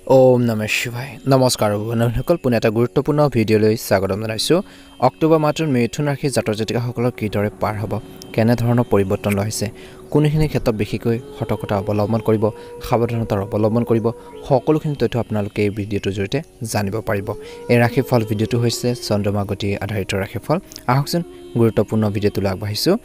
ওম নমঃ শিৱায় নমস্কাৰ বন্ধুসকল পুনে এটা গুৰুত্বপূৰ্ণ ভিডিঅ'লৈ স্বাগতম জনাইছোঁ অক্টোবৰ মাহৰ মিথুন ৰাশিৰ জাতক জাতিকাসকলৰ কিদৰে পাৰ হ'ব কেনে ধৰণৰ পৰিৱৰ্তন হৈছে কোনখিনি ক্ষেত্ৰত বিশেষকৈ সতৰ্কতা অৱলম্বন কৰিব সাৱধানতাৰ অৱলম্বন কৰিব সকলোখিনি তথ্য আপোনালোকে এই ভিডিঅ'টোৰ জৰিয়তে জানিব পাৰিব এই ৰাশিফল ভিডিঅ'টো হৈছে চন্দ্ৰমা গতি আধাৰিত ৰাশিফল আহকচোন গুৰুত্বপূৰ্ণ ভিডিঅ'টোলৈ আগবাঢ়িছোঁ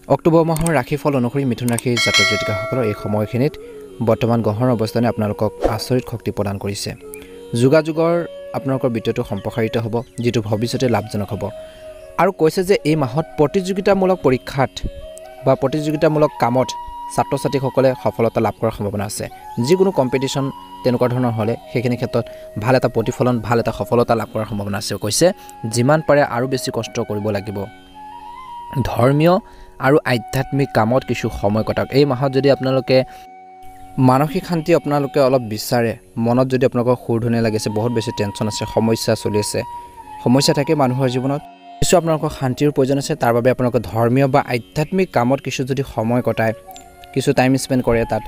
অক্টোবৰ মাহৰ ৰাশিফল অনুসৰি মিথুন ৰাশিৰ জাতক জাতিকাসকলৰ এই সময়খিনিত বৰ্তমান গ্ৰহৰ অৱস্থানে আপোনালোকক আচৰিত শক্তি প্ৰদান কৰিছে যোগাযোগৰ আপোনালোকৰ বিত্তটো সম্প্ৰসাৰিত হ'ব যেটো ভৱিষ্যতে লাভজনক হ'ব আৰু কৈছে যে এই মাহত প্ৰতিযোগিতামূলক পৰীক্ষাত বা প্ৰতিযোগিতামূলক কামত ছাত্ৰ ছাত্ৰীসকলে সফলতা লাভ কৰাৰ সম্ভাৱনা আছে যিকোনো কম্পিটিশন তেনেকুৱা ধৰণৰ হলে সেইখিনি ক্ষেত্ৰত ভাল এটা প্ৰতিফলন ভাল এটা সফলতা লাভ কৰাৰ সম্ভাৱনা আছে কৈছে যিমান পাৰে আৰু বেছি কষ্ট কৰিব লাগিব ধৰ্মীয় আৰু আধ্যাত্মিক কামত কিছু সময় কটাওক এই মাহত যদি আপোনালোকে মানসিক শান্তি আপোনালোকে অলপ বিচাৰে মনত যদি আপোনালোকৰ খুৰধুনে লাগিছে বহুত বেছি টেনচন আছে সমস্যা চলি আছে সমস্যা থাকে মানুহৰ জীৱনত কিছু আপোনালোকৰ শান্তিৰ প্ৰয়োজন আছে তাৰ বাবে আপোনালোকে ধৰ্মীয় বা আধ্যাত্মিক কামত কিছু যদি সময় কটায় কিছু টাইম স্পেন্ড কৰে তাত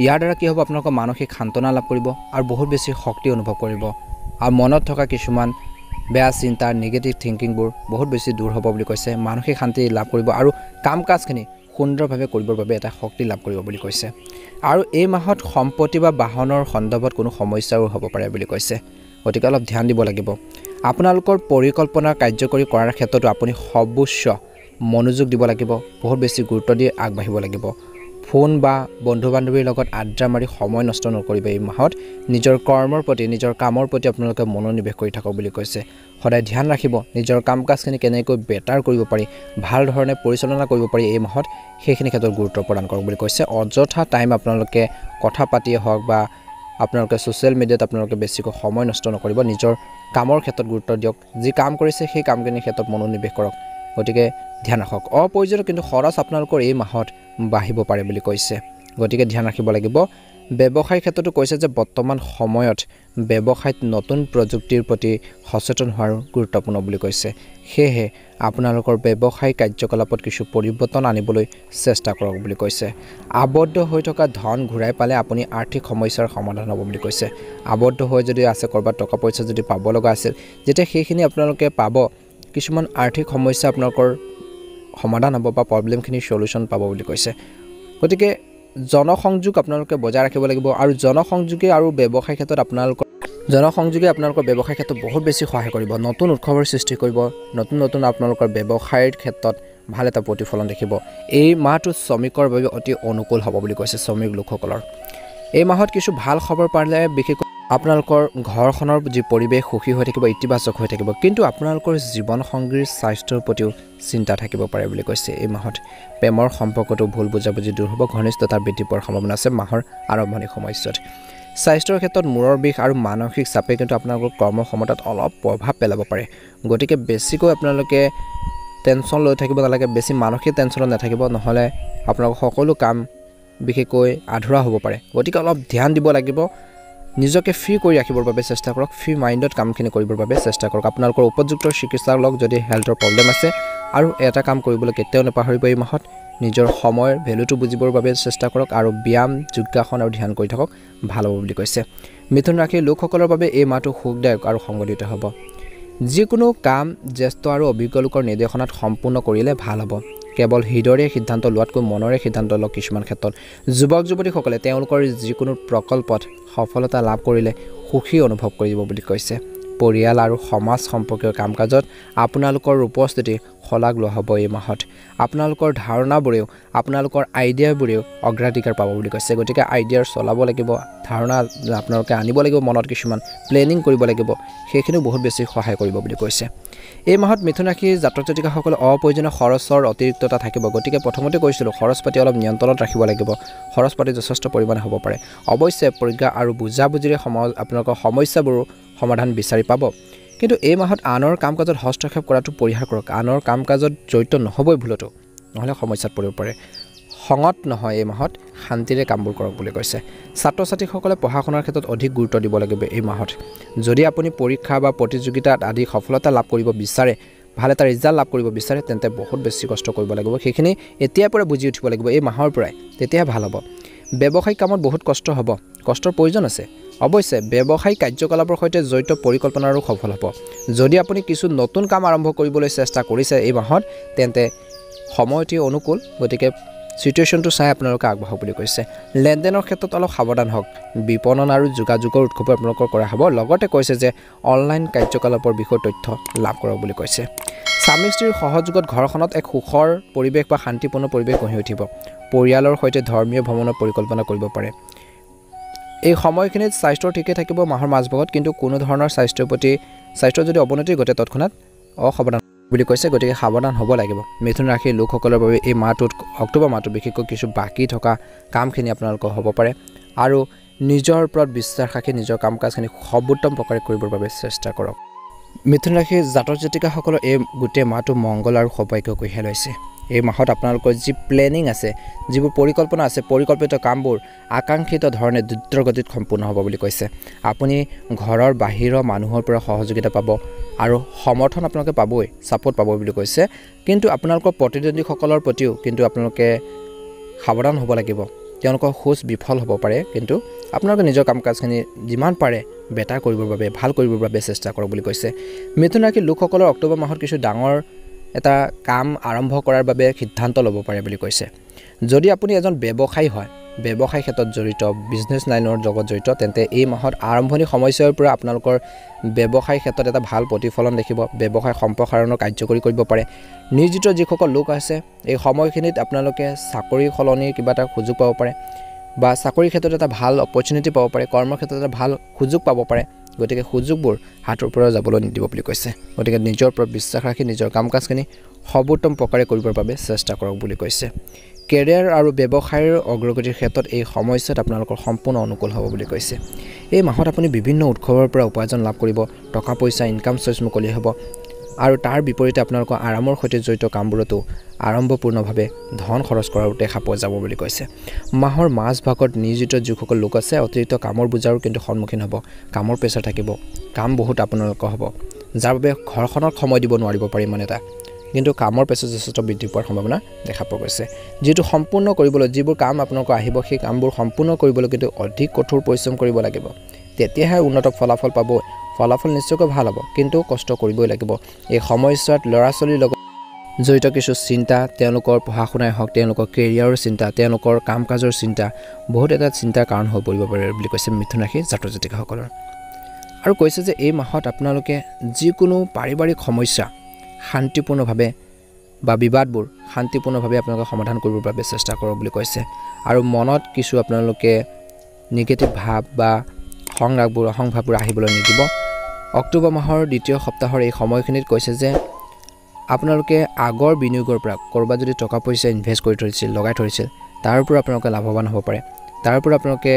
ইয়াৰ দ্বাৰা কি হ'ব আপোনালোকৰ মানসিক শান্তনা লাভ কৰিব আৰু বহুত বেছি শক্তি অনুভৱ কৰিব আৰু মনত থকা কিছুমান বেয়া চিন্তা নেগেটিভ থিংকিংবোৰ বহুত বেছি দূৰ হ'ব বুলি কৈছে মানসিক শান্তি লাভ কৰিব আৰু কাম কাজখিনি সুন্দৰভাৱে কৰিবৰ বাবে এটা শক্তি লাভ কৰিব বুলি কৈছে আৰু এই মাহত সম্পত্তি বা বাহনৰ সন্দৰ্ভত কোনো সমস্যাও হ'ব পাৰে বুলি কৈছে গতিকে অলপ ধ্যান দিব লাগিব আপোনালোকৰ পৰিকল্পনা কাৰ্যকৰী কৰাৰ ক্ষেত্ৰত আপুনি সৰ্বোচ্চ মনোযোগ দিব লাগিব বহুত বেছি গুৰুত্ব দি আগবাঢ়িব লাগিব ফোন বা বন্ধু বান্ধৱীৰ লগত আড্ডা মাৰি সময় নষ্ট নকৰিব এই মাহত নিজৰ কৰ্মৰ প্ৰতি নিজৰ কামৰ প্ৰতি আপোনালোকে মনোনিৱেশ কৰি থাকক বুলি কৈছে সদায় ধ্যান ৰাখিব নিজৰ কাম কাজখিনি কেনেকৈ বেটাৰ কৰিব পাৰি ভাল ধৰণে পৰিচালনা কৰিব পাৰি এই মাহত সেইখিনি ক্ষেত্ৰত গুৰুত্ব প্ৰদান কৰক বুলি কৈছে অযথা টাইম আপোনালোকে কথা পাতিয়ে হওক বা আপোনালোকে সোশ্যাল মিডিয়াত আপোনালোকে বেছিকৈ সময় নষ্ট নকৰিব নিজৰ কামৰ ক্ষেত্ৰত গুৰুত্ব দিয়ক যি কাম কৰিছে সেই কামখিনিৰ ক্ষেত্ৰত মনোনিৱেশ কৰক গতিকে ধ্যান ৰাখক অপ্ৰয়োজনীয় কিন্তু খৰচ আপোনালোকৰ এই মাহত বাঢ়িব পাৰে বুলি কৈছে গতিকে ধ্যান ৰাখিব লাগিব ব্যৱসায়ৰ ক্ষেত্ৰতো কৈছে যে বৰ্তমান সময়ত ব্যৱসায়ত নতুন প্ৰযুক্তিৰ প্ৰতি সচেতন হোৱাৰ গুৰুত্বপূৰ্ণ বুলি কৈছে সেয়ে আপোনালোকৰ ব্যৱসায়িক কাৰ্যকলাপত কিছু পৰিৱৰ্তন আনিবলৈ চেষ্টা কৰক বুলি কৈছে আবদ্ধ হৈ থকা ধন ঘূৰাই পালে আপুনি আৰ্থিক সমস্যাৰ সমাধান হ'ব বুলি কৈছে আবদ্ধ হৈ যদি আছে কৰবাত টকা পইচা যদি পাব লগা আছিল যেতিয়া সেইখিনি আপোনালোকে পাব কিছুমান আৰ্থিক সমস্যা আপোনালোকৰ সমাধান হ'ব বা প্ৰবলেমখিনি সলিউশন পাব বুলি কৈছে গতিকে জনসংযোগ আপোনালোকে বজাই ৰাখিব লাগিব আৰু জনসংযোগে আৰু ব্যৱসায় ক্ষেত্ৰত আপোনালোকৰ ব্যৱসায় ক্ষেত্ৰত বহুত বেছি সহায় কৰিব নতুন উৎসৱৰ সৃষ্টি কৰিব নতুন আপোনালোকৰ ব্যৱসায়ৰ ক্ষেত্ৰত ভাল এটা প্ৰতিফলন দেখিব এই মাহটো শ্ৰমিকৰ বাবে অতি অনুকূল হ'ব বুলি কৈছে শ্ৰমিক লোকসকলৰ এই মাহত কিছু ভাল খবৰ পালে বিশেষকৈ আপোনালোকৰ ঘৰখনৰ যি পৰিৱেশ সুখী হৈ থাকিব ইতিবাচক হৈ থাকিব কিন্তু আপোনালোকৰ জীৱন সংগীৰ স্বাস্থ্যৰ প্ৰতিও চিন্তা থাকিব পাৰে বুলি কৈছে এই মাহত প্ৰেমৰ সম্পৰ্কটো ভুল বুজাবুজি দূৰ হ'ব ঘনিষ্ঠতা বৃদ্ধি পোৱাৰ সম্ভাৱনা আছে মাহৰ আৰম্ভণি সময়ছোৱাত স্বাস্থ্যৰ ক্ষেত্ৰত মূৰৰ বিষ আৰু মানসিক চাপে কিন্তু আপোনালোকৰ কৰ্মক্ষমতাত অলপ প্ৰভাৱ পেলাব পাৰে গতিকে বেছিকৈ আপোনালোকে টেনচন লৈ থাকিব নালাগে বেছি মানসিক টেনচনত নাথাকিব নহলে আপোনালোকৰ সকলো কাম বিশেষকৈ আধৰুৱা হ'ব পাৰে গতিকে অলপ ধ্যান দিব লাগিব নিজকে ফ্ৰী কৰি ৰাখিবৰ বাবে চেষ্টা কৰক ফ্ৰী মাইণ্ডত কামখিনি কৰিবৰ বাবে চেষ্টা কৰক আপোনালোকৰ উপযুক্ত চিকিৎসাৰ লগ যদি হেল্থৰ প্ৰবলেম আছে আৰু এটা কাম কৰিবলৈ কেতিয়াও নাপাহৰিব এই মাহত নিজৰ সময়ৰ ভ্যালুটো বুজিবৰ বাবে চেষ্টা কৰক আৰু ব্যায়াম যোগাসন আৰু ধ্যান কৰি থাকক ভাল হ'ব বুলি কৈছে মিথুন ৰাশিৰ লোকসকলৰ বাবে এই মাহটো সুখদায়ক আৰু সংগঠিত হ'ব যিকোনো কাম জ্যেষ্ঠ আৰু অভিজ্ঞ লোকৰ নিৰ্দেশনাত সম্পূৰ্ণ কৰিলে ভাল হ'ব কেৱল হৃদয়ৰে সিদ্ধান্ত লোৱাতকৈ মনৰে সিদ্ধান্ত লওক কিছুমান ক্ষেত্ৰত যুৱক যুৱতীসকলে তেওঁলোকৰ যিকোনো প্ৰকল্পত সফলতা লাভ কৰিলে সুখী অনুভৱ কৰিব বুলি কৈছে পৰিয়াল আৰু সমাজ সম্পৰ্কীয় কাম-কাজত আপোনালোকৰ উপস্থিতি খলাগ লোৱা হ'ব এই মাহত আপোনালোকৰ ধাৰণাবোৰেও আপোনালোকৰ আইডিয়াবোৰেও অগ্ৰাধিকাৰ পাব বুলি কৈছে গতিকে আইডিয়াৰ চলাব লাগিব ধাৰণা আপোনালোকে আনিব লাগিব মনত কিছুমান প্লেনিং কৰিব লাগিব সেইখিনি বহুত বেছি সহায় কৰিব বুলি কৈছে এই মাহত মিথুন ৰাশিৰ জাতক জাতিকাসকলে অপ্ৰয়োজনীয় খৰচৰ অতিৰিক্ততা থাকিব গতিকে প্ৰথমতে কৈছিলোঁ খৰচ পাতি অলপ নিয়ন্ত্ৰণত ৰাখিব লাগিব খৰচ পাতি যথেষ্ট পৰিমাণে হ'ব পাৰে অৱশ্যে প্ৰজ্ঞা আৰু বুজাবুজিৰে আপোনালোকৰ সমস্যাবোৰ সমাধান বিচাৰি পাব কিন্তু এই মাহত আনৰ কাম-কাজত হস্তক্ষেপ কৰাটো পৰিহাৰ কৰক আনৰ কাম-কাজত জড়িত নহবই ভুলতো নহলে সমস্যাত পৰিব পাৰে খঙত নহয় এই মাহত শান্তিৰে কামবোৰ কৰক বুলি কৈছে ছাত্ৰ ছাত্ৰীসকলে পঢ়া শুনাৰ ক্ষেত্ৰত অধিক গুৰুত্ব দিব লাগিব এই মাহত যদি আপুনি পৰীক্ষা বা প্ৰতিযোগিতাত আদি সফলতা লাভ কৰিব বিচাৰে ভাল এটা ৰিজাল্ট লাভ কৰিব বিচাৰে তেন্তে বহুত বেছি কষ্ট কৰিব লাগিব সেইখিনি এতিয়াৰ পৰা বুজি উঠিব লাগিব এই মাহৰ পৰাই তেতিয়া ভাল হ'ব ব্যৱসায়িক কামত বহুত কষ্ট হ'ব, কষ্টৰ প্ৰয়োজন আছে। অৱশ্যে ব্যৱসায়িক কাৰ্যকলাপৰ সৈতে জড়িত পৰিকল্পনাৰো সফল হ'ব। যদি আপুনি কিছু নতুন কাম আৰম্ভ কৰিবলৈ চেষ্টা কৰিছে এই মাহত, তেন্তে সময় অতি অনুকূল, গতিকে সিচুৱেশ্যনটো চাই আপোনালোকে আগবাঢ়ক বুলি কৈছে। লেনদেনৰ ক্ষেত্ৰত অলপ সাৱধান হওক, বিপণন আৰু যোগাযোগৰ উৎসৱ আপোনালোকৰ কৰা হ'ব। লগতে কৈছে যে অনলাইন কাৰ্যকলাপৰ বিষয়ে তথ্য লাভ কৰক বুলি কৈছে। স্বামী স্ত্ৰীৰ সহযোগত ঘৰখনত এক সুখৰ পৰিৱেশ বা শান্তিপূৰ্ণ পৰিৱেশ গঢ়ি উঠিব। পৰিয়ালৰ সৈতে ধৰ্মীয় ভ্ৰমণৰ পৰিকল্পনা কৰিব পাৰে। এই সময়খিনিত স্বাস্থ্য ঠিকে থাকিব মাহৰ মাজভাগত, কিন্তু কোনো ধৰণৰ স্বাস্থ্যৰ যদি অৱনতি ঘটে তৎক্ষণাৎ অসাৱধান বুলি কৈছে, গতিকে সাৱধান হ'ব লাগিব। মিথুন ৰাশিৰ লোকসকলৰ বাবে এই মাহটোত, অক্টোবৰ মাহটোত বিশেষকৈ কিছু বাকী থকা কামখিনি আপোনালোকৰ হ'ব পাৰে আৰু নিজৰ ওপৰত বিশ্বাস ৰাখি নিজৰ কাম কাজখিনি সৰ্বোত্তম প্ৰকাৰে কৰিবৰ বাবে চেষ্টা কৰক। মিথুন ৰাশিৰ জাতক জাতিকাসকলৰ এই গোটেই মাহটো মংগল আৰু সৌভাগ্য কঢ়িয়াই লৈছে। এই মাহত আপোনালোকৰ যি প্লেনিং আছে, যিবোৰ পৰিকল্পনা আছে, পৰিকল্পিত কামবোৰ আকাংক্ষিত ধৰণে দ্ৰুতগতিত সম্পূৰ্ণ হ'ব বুলি কৈছে। আপুনি ঘৰৰ বাহিৰৰ মানুহৰ পৰা সহযোগিতা পাব আৰু সমৰ্থন আপোনালোকে পাবই, ছাপোৰ্ট পাব বুলি কৈছে। কিন্তু আপোনালোকৰ প্ৰতিদ্বন্দ্বীসকলৰ প্ৰতিও কিন্তু আপোনালোকে সাৱধান হ'ব লাগিব। তেওঁলোকৰ খোজ বিফল হ'ব পাৰে, কিন্তু আপোনালোকে নিজৰ কাম কাজখিনি যিমান পাৰে বেটাৰ কৰিবৰ বাবে, ভাল কৰিবৰ বাবে চেষ্টা কৰক বুলি কৈছে। মিথুন ৰাশিৰ লোকসকলৰ অক্টোবৰ মাহত কিছু ডাঙৰ এটা কাম আৰম্ভ কৰাৰ বাবে সিদ্ধান্ত ল'ব পাৰে বুলি কৈছে। যদি আপুনি এজন ব্যৱসায়ী হয়, ব্যৱসায় ক্ষেত্ৰত জড়িত, বিজনেছ লাইনৰ লগত জড়িত, তেন্তে এই মাহত আৰম্ভণি সময়ছোৱাৰ পৰা আপোনালোকৰ ব্যৱসায় ক্ষেত্ৰত এটা ভাল প্ৰতিফলন দেখিব। ব্যৱসায় সম্প্ৰসাৰণৰ কাৰ্যকৰী কৰিব পাৰে। নিয়োজিত যিসকল লোক আছে, এই সময়খিনিত আপোনালোকে চাকৰি সলনি কিবা এটা সুযোগ পাব পাৰে বা চাকৰিৰ ক্ষেত্ৰত এটা ভাল অপৰচুনিটি পাব পাৰে, কৰ্মৰ ক্ষেত্ৰত এটা ভাল সুযোগ পাব পাৰে। গতিকে সুযোগবোৰ হাতৰ পৰা যাবলৈ নিদিব বুলি কৈছে। গতিকে নিজৰ ওপৰত বিশ্বাস ৰাখি নিজৰ কাম কাজখিনি সৰ্বোত্তম প্ৰকাৰে কৰিবৰ বাবে চেষ্টা কৰক বুলি কৈছে। কেৰিয়াৰ আৰু ব্যৱসায়ৰ অগ্ৰগতিৰ ক্ষেত্ৰত এই সময়ছোৱাত আপোনালোকৰ সম্পূৰ্ণ অনুকূল হ'ব বুলি কৈছে। এই মাহত আপুনি বিভিন্ন উৎসৱৰ পৰা উপাৰ্জন লাভ কৰিব, টকা পইচা ইনকাম চ'ৰ্চ মুকলি হ'ব আৰু তাৰ বিপৰীতে আপোনালোকৰ আৰামৰ সৈতে জড়িত কামবোৰতো আৰম্ভপূৰ্ণভাৱে ধন খৰচ কৰাৰো দেখা পোৱা যাব বুলি কৈছে। মাহৰ মাজভাগত নিয়োজিত যিসকল লোক আছে, অতিৰিক্ত কামৰ বোজাৰো কিন্তু সন্মুখীন হ'ব। কামৰ প্ৰেছাৰ থাকিব, কাম বহুত আপোনালোকৰ হ'ব, যাৰ বাবে ঘৰখনত সময় দিব নোৱাৰিব পাৰে ইমান এটা, কিন্তু কামৰ প্ৰেছাৰ যথেষ্ট বৃদ্ধি পোৱাৰ সম্ভাৱনা দেখা পোৱা গৈছে। যিটো সম্পূৰ্ণ কৰিবলৈ, যিবোৰ কাম আপোনালোকৰ আহিব, সেই কামবোৰ সম্পূৰ্ণ কৰিবলৈ কিন্তু অধিক কঠোৰ পৰিশ্ৰম কৰিব লাগিব। তেতিয়াহে উন্নত ফলাফল পাব। ফলাফল নিশ্চয়কৈ ভাল হ'ব, কিন্তু কষ্ট কৰিবই লাগিব। এই সময়ছোৱাত ল'ৰা ছোৱালীৰ লগত জড়িত কিছু চিন্তা, তেওঁলোকৰ পঢ়া শুনাই হওক, তেওঁলোকৰ কেৰিয়াৰৰ চিন্তা, তেওঁলোকৰ কাম কাজৰ চিন্তা, বহুত এটা চিন্তাৰ কাৰণ হৈ পৰিব পাৰে বুলি কৈছে মিথুন ৰাশিৰ জাতক জাতিকাসকলৰ। আৰু কৈছে যে এই মাহত আপোনালোকে যিকোনো পাৰিবাৰিক সমস্যা শান্তিপূৰ্ণভাৱে বা বিবাদবোৰ শান্তিপূৰ্ণভাৱে আপোনালোকে সমাধান কৰিবৰ বাবে চেষ্টা কৰক বুলি কৈছে। আৰু মনত কিছু আপোনালোকে নিগেটিভ ভাৱ বা অহংভাৱবোৰ আহিবলৈ নিদিব। অক্টোবৰ মাহৰ দ্বিতীয় সপ্তাহৰ এই সময়খিনিত কৈছে যে আপোনালোকে আগৰ বিনিয়োগৰ পৰা ক'ৰবাত যদি টকা পইচা ইনভেষ্ট কৰি থৈছিল, লগাই থৈছিল, তাৰ পৰা আপোনালোকে লাভৱান হ'ব পাৰে, তাৰ পৰা আপোনালোকে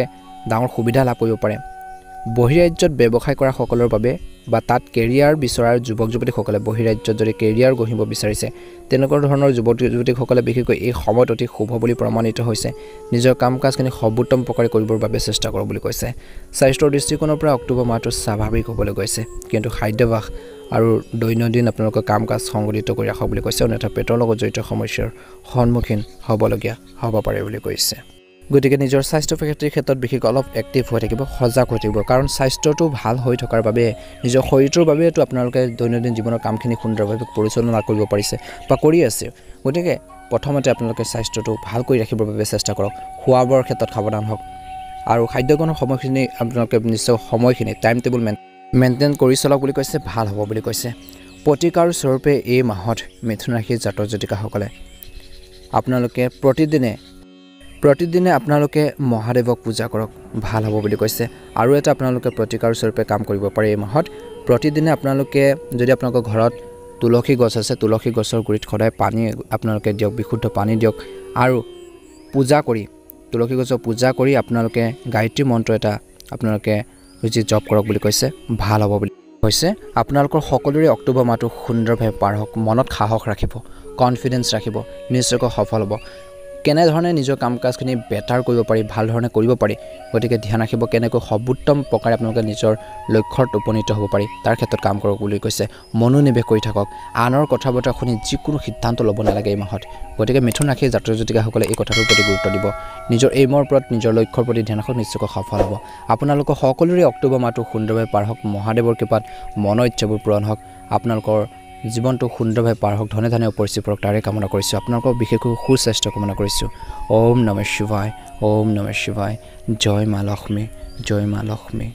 ডাঙৰ সুবিধা লাভ কৰিব পাৰে। বহিৰাজ্যত ব্যৱসায় কৰা সকলৰ বাবে বা তাত কেৰিয়াৰ বিচৰাৰ যুৱক যুৱতীসকলে বহিৰাজ্যত যদি কেৰিয়াৰ গঢ়িব বিচাৰিছে, তেনেকুৱা ধৰণৰ যুৱক যুৱতীসকলে বিশেষকৈ এই সময়ত অতি শুভ বুলি প্ৰমাণিত হৈছে। নিজৰ কাম কাজখিনি সৰ্বোত্তম প্ৰকাৰে কৰিবৰ বাবে চেষ্টা কৰক বুলি কৈছে। স্বাস্থ্যৰ দৃষ্টিকোণৰ পৰা অক্টোবৰ মাহটো স্বাভাৱিক হ'বলৈ গৈছে, কিন্তু খাদ্যাভ্যাস আৰু দৈনন্দিন আপোনালোকৰ কাম কাজ সংগঠিত কৰি ৰাখক বুলি কৈছে, অন্যথা পেটৰ লগত জড়িত সমস্যাৰ সন্মুখীন হ'বলগীয়া হ'ব পাৰে বুলি কৈছে। গতিকে নিজৰ স্বাস্থ্য পাতিৰ ক্ষেত্ৰত বিশেষকৈ অলপ এক্টিভ হৈ থাকিব, সজাগ হৈ থাকিব, কাৰণ স্বাস্থ্যটো ভাল হৈ থকাৰ বাবে নিজৰ শৰীৰটোৰ বাবেতো আপোনালোকে দৈনন্দিন জীৱনৰ কামখিনি সুন্দৰভাৱে পৰিচালনা কৰিব পাৰিছে বা কৰি আছে। গতিকে প্ৰথমতে আপোনালোকে স্বাস্থ্যটো ভাল কৰি ৰাখিবৰ বাবে চেষ্টা কৰক। খোৱা বোৱাৰ ক্ষেত্ৰত সাৱধান হওক আৰু খাদ্যগ্ৰহণৰ সময়খিনি আপোনালোকে নিশ্চয় সময়খিনি টাইম টেবুল মেইনটেইন কৰি চলক বুলি কৈছে, ভাল হ'ব বুলি কৈছে। প্ৰতিকাৰ স্বৰূপে এই মাহত মিথুন ৰাশিৰ জাতক জাতিকাসকলে আপোনালোকে প্ৰতিদিনে আপোনালোকে মহাদেৱক পূজা কৰক, ভাল হ'ব বুলি কৈছে। আৰু এটা আপোনালোকে প্ৰতিকাৰ স্বৰূপে কাম কৰিব পাৰে এই মাহত। প্ৰতিদিনে আপোনালোকে যদি আপোনালোকৰ ঘৰত তুলসী গছ আছে, তুলসী গছৰ গুৰিত সদায় পানী আপোনালোকে দিয়ক, বিশুদ্ধ পানী দিয়ক আৰু পূজা কৰি, তুলসী গছৰ পূজা কৰি আপোনালোকে গায়ত্ৰী মন্ত্ৰ এটা আপোনালোকে জপ কৰক বুলি কৈছে, ভাল হ'ব বুলি কৈছে। আপোনালোকৰ সকলোৰে অক্টোবৰ মাহটো সুন্দৰভাৱে পাৰ হওক, মনত সাহস ৰাখিব, কনফিডেঞ্চ ৰাখিব, নিশ্চয়কৈ সফল হ'ব। কেনেধৰণে নিজৰ কাম কাজখিনি বেটাৰ কৰিব পাৰি ভাল ধৰণে কৰিব পাৰি গতিকে ধ্যান ৰাখিব কেনেকৈ সৰ্বোত্তম প্ৰকাৰে আপোনালোকে নিজৰ লক্ষ্যত উপনীত হ'ব পাৰি তাৰ ক্ষেত্ৰত কাম কৰক বুলি কৈছে মনোনিৱেশ কৰি থাকক আনৰ কথা বতৰা শুনি যিকোনো সিদ্ধান্ত ল'ব নালাগে এই মাহত গতিকে মিথুন ৰাশিৰ জাতক জাতিকাসকলে এই কথাটোৰ প্ৰতি গুৰুত্ব দিব নিজৰ এইমৰ ওপৰত নিজৰ লক্ষ্যৰ প্ৰতি ধ্যান ৰাখক নিশ্চয়কৈ সফল হ'ব আপোনালোকৰ সকলোৰে অক্টোবৰ মাহটো সুন্দৰভাৱে পাৰ হওক মহাদেৱৰ কৃপাত মনৰ ইচ্ছাবোৰ পূৰণ হওক আপোনালোকৰ জীৱনটো সুন্দৰভাৱে পাৰ হওক ধনে ধনে উপস্থিত পৰক তাৰে কামনা কৰিছোঁ আপোনালোকৰ বিশেষকৈ সুস্বাস্থ্য কামনা কৰিছোঁ ওম নমঃ শিৱায় জয় মা লক্ষ্মী জয় মা লক্ষ্মী